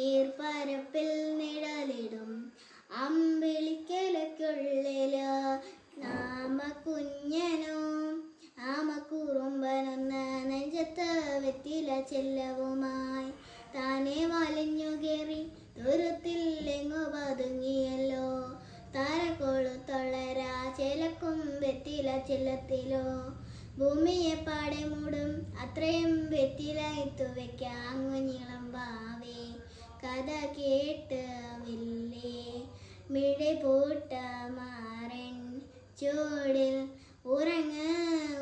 നീർപ്പരപ്പിൽ നിഴലിടും അമ്പിളിക്കലയ്ക്കുള്ളില് നാമ കുഞ്ഞനോ ആമക്കുറുമ്പനൊന്ന് നെഞ്ചത്ത് വെറ്റില ചെല്ലവുമായി താനെ വലിഞ്ഞു കയറി ദൂരത്തിൽ എങ്ങോ പതുങ്ങിയല്ലോ. താരക്കൊളുത്തൊള്ളരാ ചിലക്കും വെറ്റില ചെല്ലത്തിലോ. ഭൂമിയെ പാടെ മൂടും അത്രയും വെറ്റില ഇത്തു വെക്കാം കുഞ്ഞിളം പാവേ. കഥ കേട്ട് വില്ലേ മിഴി പൂട്ട മാറൻ ചൂടിൽ ഉറങ്ങ്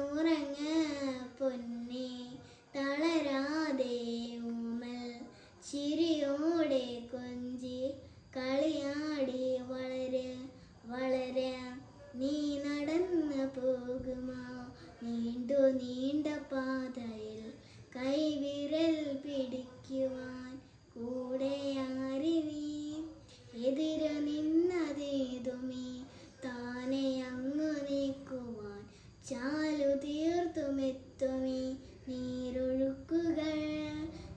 ഉറങ്ങ് പൊന്നേ. തളരാതെ ഊമൽ ചിരിയോടെ കൊഞ്ചി കളിയാടി വളര് വളര് നീ നടന്നു പോകുമോ നീണ്ടു നീണ്ട പാതയിൽ കൈവിരൽ പിടിക്കുവാൻ കൂടെ ആരിനി എതിര് നിന്നതേതുമീ താനെ അങ്ങു നീക്കുവാൻ ചാലു തീർത്തുമെത്തുമീ നീരൊഴുക്കുകൾ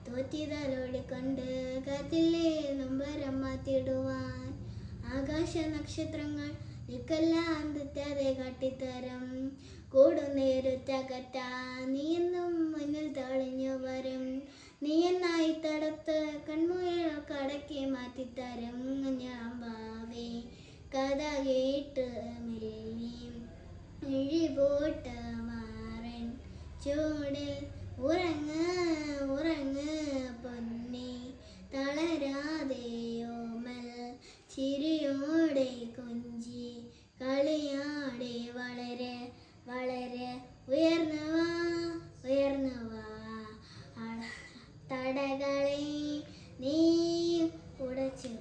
തോറ്റിതലോടിക്കൊണ്ട് കത്തിലെ നൊമ്പരം മാറ്റിടുവാൻ ആകാശ നക്ഷത്രങ്ങൾ നിൽക്കെല്ലാം തെറ്റാതെ കാട്ടിത്തരം കൂടുന്നേരുറ്റകറ്റ നീ എന്നും മുന്നിൽ തെളിഞ്ഞു വരും. നീ എന്നായി തടുത്ത് കൺമുയൽ കടക്കി മാറ്റിത്തരും ഞാൻ ഭാവേ. കഥ കേട്ട് മെല്ലി മിഴി പോട്ട് മാറൻ ചൂടിൽ ഉറങ്ങ് ഉറങ്ങ് പൊന്നേ. തളരാതെയോമൽ ചിരിയോടെ കൊഞ്ചി കളിയാടെ വളര് വളര് ഉയർന്നു വാ ഉയർന്നു വാ. തടകളെ നീ ഉടച്ചു